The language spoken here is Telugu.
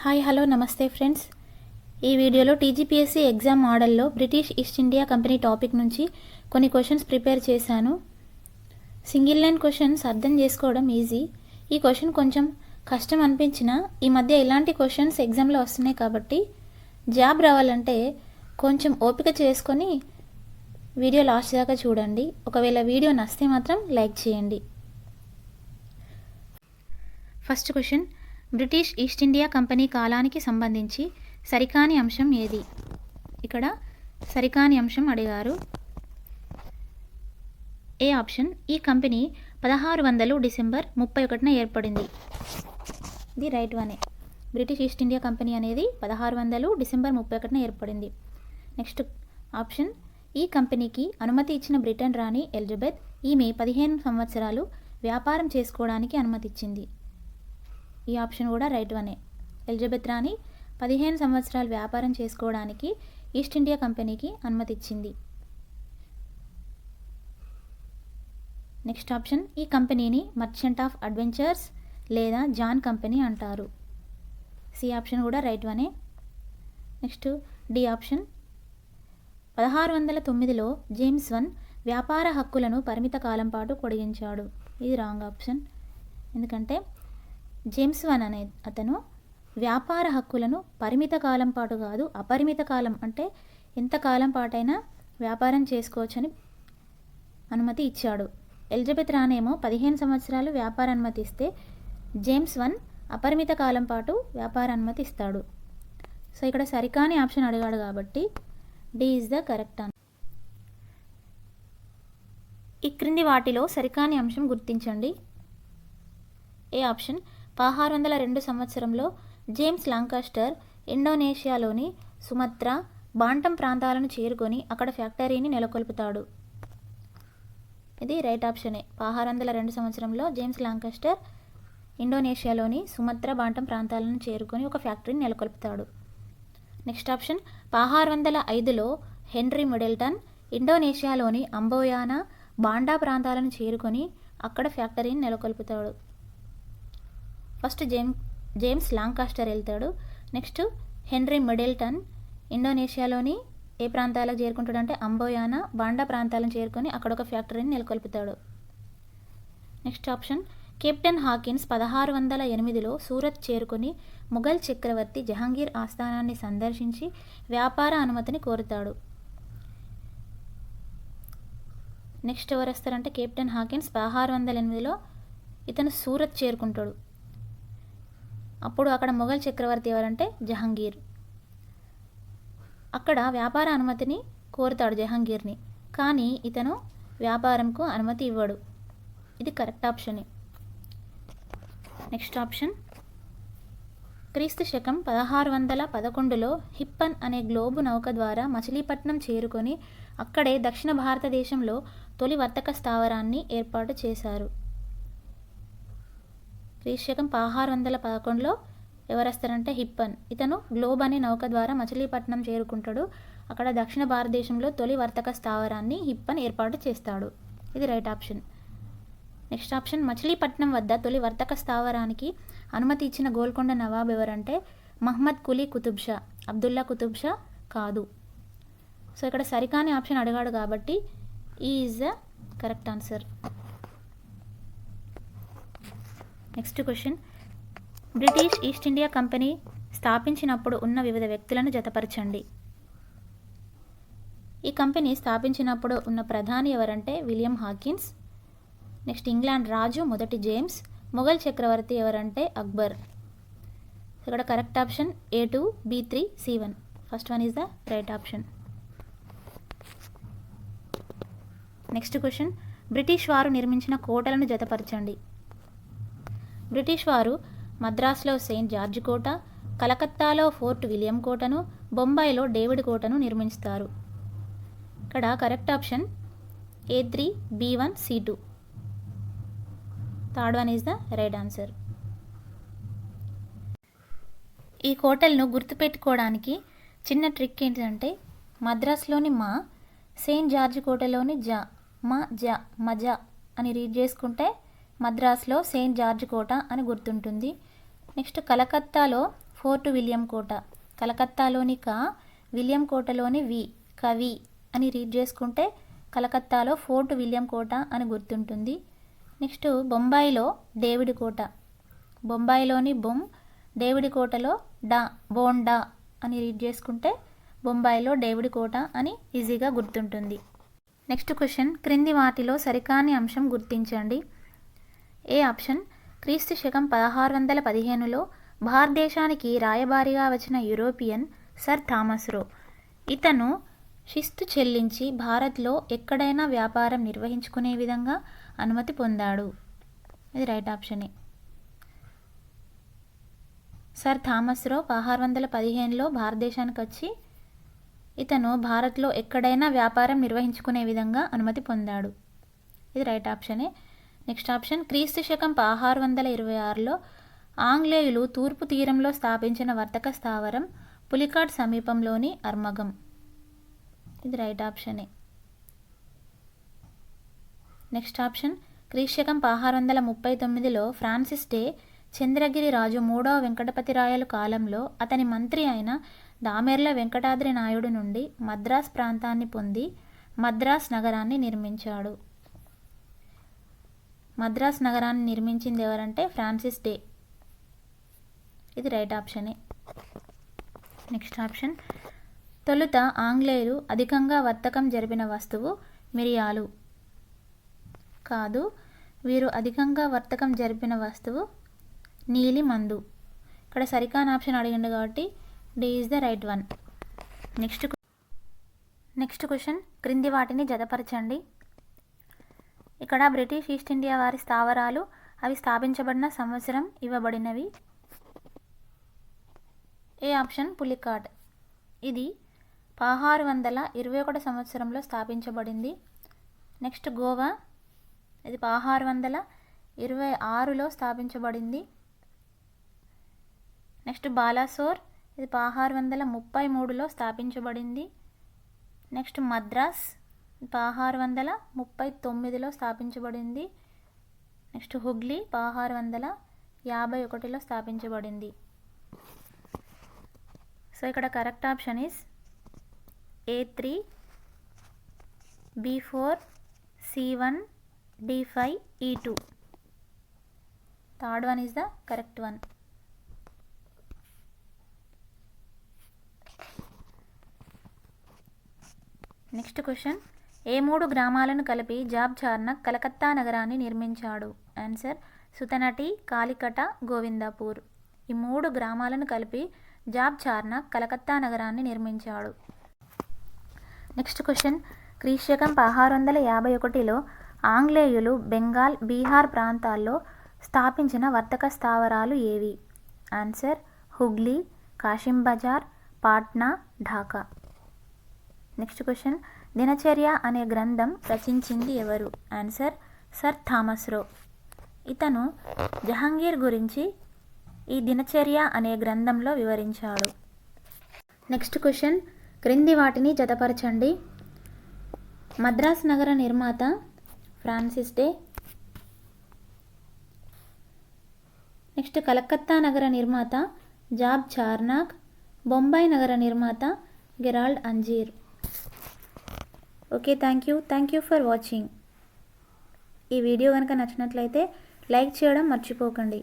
హాయ్ హలో నమస్తే ఫ్రెండ్స్. ఈ వీడియోలో టీజీపీఎస్సీ ఎగ్జామ్ మోడల్లో British East India company topic నుంచి కొన్ని క్వశ్చన్స్ ప్రిపేర్ చేశాను. సింగిల్ లైన్ క్వశ్చన్స్ అర్థం చేసుకోవడం ఈజీ. ఈ క్వశ్చన్ కొంచెం కష్టం అనిపించినా ఈ మధ్య ఇలాంటి క్వశ్చన్స్ ఎగ్జామ్లో వస్తున్నాయి కాబట్టి జాబ్ రావాలంటే కొంచెం ఓపిక చేసుకొని వీడియో లాస్ట్ దాకా చూడండి. ఒకవేళ వీడియో నచ్చితే మాత్రం లైక్ చేయండి. First question, British East India company కాలానికి సంబంధించి సరికాని అంశం ఏది? ఇక్కడ సరికాని అంశం అడిగారు. ఏ ఆప్షన్, ఈ కంపెనీ 1600 డిసెంబర్ 31న ఏర్పడింది. ఇది right one. British East India company అనేది 1600 డిసెంబర్ 31న ఏర్పడింది. నెక్స్ట్ ఆప్షన్, ఈ కంపెనీకి అనుమతి ఇచ్చిన బ్రిటన్ రాణి ఎలిజబెత్ ఈమె 15 సంవత్సరాలు వ్యాపారం చేసుకోవడానికి అనుమతి ఇచ్చింది. ఈ ఆప్షన్ కూడా రైట్ వనే. ఎలిజబెత్ రాణి 15 సంవత్సరాలు వ్యాపారం చేసుకోవడానికి ఈస్ట్ ఇండియా కంపెనీకి అనుమతి ఇచ్చింది. నెక్స్ట్ ఆప్షన్, ఈ కంపెనీని మర్చెంట్ ఆఫ్ అడ్వెంచర్స్ లేదా జాన్ కంపెనీ అంటారు. సి ఆప్షన్ కూడా right one. Next D option, 1609లో జేమ్స్ వన్ వ్యాపార హక్కులను పరిమిత కాలం పాటు పొడిగించాడు. ఇది రాంగ్ ఆప్షన్. ఎందుకంటే జేమ్స్ వన్ అనే అతను వ్యాపార హక్కులను పరిమిత కాలం పాటు కాదు, అపరిమిత కాలం అంటే ఎంతకాలం పాటైనా వ్యాపారం చేసుకోవచ్చని అనుమతి ఇచ్చాడు. ఎలిజబెత్ రానేమో 15 సంవత్సరాలు వ్యాపార అనుమతి ఇస్తే జేమ్స్ వన్ అపరిమిత కాలం పాటు వ్యాపార అనుమతి ఇస్తాడు. సో ఇక్కడ సరికాని ఆప్షన్ అడిగాడు కాబట్టి D is the correct answer. ఈ క్రింది వాటిలో సరికాని అంశం గుర్తించండి. ఏ ఆప్షన్, 1602 సంవత్సరంలో జేమ్స్ లాంకాస్టర్ ఇండోనేషియాలోని సుమత్రా, బాంటం ప్రాంతాలను చేరుకొని అక్కడ ఫ్యాక్టరీని నెలకొల్పుతాడు. ఇది రైట్ ఆప్షనే. 1602 సంవత్సరంలో జేమ్స్ లాంకాస్టర్ ఇండోనేషియాలోని సుమత్రా, బాంటం ప్రాంతాలను చేరుకొని ఒక ఫ్యాక్టరీని నెలకొల్పుతాడు. నెక్స్ట్ ఆప్షన్, 1605లో హెన్రీ మిడిల్టన్ ఇండోనేషియాలోని అంబోయానా, బాండా ప్రాంతాలను చేరుకొని అక్కడ ఫ్యాక్టరీని నెలకొల్పుతాడు. ఫస్ట్ జేమ్స్ లాంకాస్టర్ వెళ్తాడు. నెక్స్ట్ హెన్రీ మిడిల్టన్ ఇండోనేషియాలోని ఏ ప్రాంతాలకు చేరుకుంటాడంటే అంబోయానా, బాండా ప్రాంతాలను చేరుకొని అక్కడ ఒక ఫ్యాక్టరీని నెలకొల్పుతాడు. నెక్స్ట్ ఆప్షన్, కెప్టెన్ హాకిన్స్ 1608లో సూరత్ చేరుకొని ముఘల్ చక్రవర్తి జహాంగీర్ ఆస్థానాన్ని సందర్శించి వ్యాపార అనుమతిని కోరుతాడు. నెక్స్ట్ ఎవరు వస్తారంటే కెప్టెన్ హాకిన్స్ 1608లో ఇతను సూరత్ చేరుకుంటాడు. అప్పుడు అక్కడ మొఘల్ చక్రవర్తి ఎవరంటే జహాంగీర్. అక్కడ వ్యాపార అనుమతిని కోరుతాడు జహాంగీర్ని, కానీ ఇతను వ్యాపారంకు అనుమతి ఇవ్వడు. ఇది కరెక్ట్ ఆప్షనే. నెక్స్ట్ ఆప్షన్, క్రీస్తు శకం 1611లో హిప్పన్ అనే గ్లోబు నౌక ద్వారా మచిలీపట్నం చేరుకొని అక్కడే దక్షిణ భారతదేశంలో తొలి వర్తక స్థావరాన్ని ఏర్పాటు చేశారు. క్రీస్తు శకం 1611లో ఎవరు వస్తారంటే హిప్పన్. ఇతను గ్లోబ్ అనే నౌక ద్వారా మచిలీపట్నం చేరుకుంటాడు. అక్కడ దక్షిణ భారతదేశంలో తొలి వర్తక స్థావరాన్ని హిప్పన్ ఏర్పాటు చేస్తాడు. ఇది right option. Next option, Machilipatnam వద్ద తొలి వర్తక స్థావరానికి అనుమతి ఇచ్చిన గోల్కొండ నవాబ్ ఎవరంటే మహ్మద్ కులీ కుతుబ్ షా, అబ్దుల్లా కుతుబ్ షా కాదు. సో ఇక్కడ సరికాని ఆప్షన్ అడిగాడు కాబట్టి ఈ is the correct answer. Next question, British East India company స్థాపించినప్పుడు ఉన్న వివిధ వ్యక్తులను జతపరచండి. ఈ కంపెనీ స్థాపించినప్పుడు ఉన్న ప్రధాని ఎవరంటే విలియం హాకిన్స్. నెక్స్ట్ ఇంగ్లాండ్ రాజు మొదటి జేమ్స్. మొఘల్ చక్రవర్తి ఎవరంటే అక్బర్. ఇక్కడ correct option A2, B3, C1. First one is the right option. Next question, British వారు నిర్మించిన కోటలను జతపరచండి. బ్రిటిష్ వారు మద్రాసులో సెయింట్ జార్జ్ కోట, కలకత్తాలో ఫోర్ట్ విలియం కోటను, బొంబాయిలో డేవిడ్ కోటను నిర్మిస్తారు. ఇక్కడ correct option A3, B1, C2. Third one is the right answer. ఈ కోటలను గుర్తుపెట్టుకోవడానికి చిన్న ట్రిక్ ఏంటంటే మద్రాసులోని మా, సెయింట్ జార్జ్ కోటలోని జా, మా జా, మజా అని రీడ్ చేసుకుంటే మద్రాసులో సెయింట్ జార్జ్ కోట అని గుర్తుంటుంది. నెక్స్ట్ కలకత్తాలో ఫోర్ట్ విలియం కోట. కలకత్తాలోని క, విలియం కోటలోని వి, కవి అని రీడ్ చేసుకుంటే కలకత్తాలో ఫోర్ట్ విలియం కోట అని గుర్తుంటుంది. నెక్స్ట్ బొంబాయిలో డేవిడ్ కోట. బొంబాయిలోని బొమ్, డేవిడ్ కోటలో డా, బోండా అని రీడ్ చేసుకుంటే బొంబాయిలో డేవిడ్ కోట అని ఈజీగా గుర్తుంటుంది. నెక్స్ట్ క్వశ్చన్, క్రింది వాటిలో సరికాని అంశం గుర్తించండి. ఏ ఆప్షన్, క్రీస్తు శకం 1615లో భారతదేశానికి రాయబారిగా వచ్చిన యూరోపియన్ సర్ థామస్ రో. ఇతను శిస్తు చెల్లించి భారత్లో ఎక్కడైనా వ్యాపారం నిర్వహించుకునే విధంగా అనుమతి పొందాడు. ఇది రైట్ ఆప్షనే. సర్ థామస్ రో 1615లో భారతదేశానికి వచ్చి ఇతను భారత్లో ఎక్కడైనా వ్యాపారం నిర్వహించుకునే విధంగా అనుమతి పొందాడు. ఇది రైట్ ఆప్షనే. నెక్స్ట్ ఆప్షన్, క్రీస్తు శకం 1626లో ఆంగ్లేయులు తూర్పు తీరంలో స్థాపించిన వర్తక స్థావరం పులికాట్ సమీపంలోని అర్మగం. ఇది రైట్ ఆప్షనే. నెక్స్ట్ ఆప్షన్, క్రీస్తు శకం 1639లో ఫ్రాన్సిస్ డే చంద్రగిరి రాజు 3వ వెంకటపతిరాయలు కాలంలో అతని మంత్రి అయిన దామెర్ల వెంకటాద్రి నాయుడు నుండి మద్రాస్ ప్రాంతాన్ని పొంది మద్రాస్ నగరాన్ని నిర్మించాడు. మద్రాస్ నగరాన్ని నిర్మించింది ఎవరంటే ఫ్రాన్సిస్ డే. ఇది రైట్ ఆప్షనే. నెక్స్ట్ ఆప్షన్, తొలుత ఆంగ్లేయులు అధికంగా వర్తకం జరిపిన వస్తువు మిరియాలు. కాదు, వీరు అధికంగా వర్తకం జరిపిన వస్తువు నీలి మందు. ఇక్కడ సరికాని ఆప్షన్ అడిగిండు కాబట్టి D is the right one. Next question, క్రింది వాటిని జతపరచండి. ఇక్కడ బ్రిటిష్ ఈస్ట్ ఇండియా వారి స్థావరాలు, అవి స్థాపించబడిన సంవత్సరం ఇవ్వబడినవి. ఏ ఆప్షన్, పులికాట్. ఇది 1621 సంవత్సరంలో స్థాపించబడింది. నెక్స్ట్ గోవా, ఇది 1626లో స్థాపించబడింది. నెక్స్ట్ బాలాసోర్, ఇది 1633లో స్థాపించబడింది. నెక్స్ట్ మద్రాస్ 1639లో స్థాపించబడింది. నెక్స్ట్ హుగ్లీ 1651లో స్థాపించబడింది. సో ఇక్కడ correct option is A3, B4, C1, D5, E2. Third one is the correct one. Next question, ఏ 3 గ్రామాలను కలిపి జాబ్ చార్నక్ కలకత్తా నగరాన్ని నిర్మించాడు? ఆన్సర్, సుతనటి, కాలికట, గోవిందాపూర్. ఈ 3 గ్రామాలను కలిపి జాబ్ చార్నక్ కలకత్తా నగరాన్ని నిర్మించాడు. నెక్స్ట్ క్వశ్చన్, క్రీస్తు శకం 1651లో ఆంగ్లేయులు బెంగాల్, బీహార్ ప్రాంతాల్లో స్థాపించిన వర్తక స్థావరాలు ఏవి? Answer, Hooghly, Kasim Bazar, Patna, Dhaka. Next question, దినచర్య అనే గ్రంథం రచించింది ఎవరు? ఆన్సర్, సర్ థామస్ రో. ఇతను జహంగీర్ గురించి ఈ దినచర్య అనే గ్రంథంలో వివరించాడు. నెక్స్ట్ క్వశ్చన్, క్రింది వాటిని జతపరచండి. మద్రాస్ నగర నిర్మాత ఫ్రాన్సిస్ డే. నెక్స్ట్ కలకత్తా నగర నిర్మాత జాబ్ చార్నాక్. బొంబాయి నగర నిర్మాత Gerald Aungier. Okay, thank you for watching. ఈ వీడియో కనుక నచ్చినట్లయితే లైక్ చేయడం మర్చిపోకండి.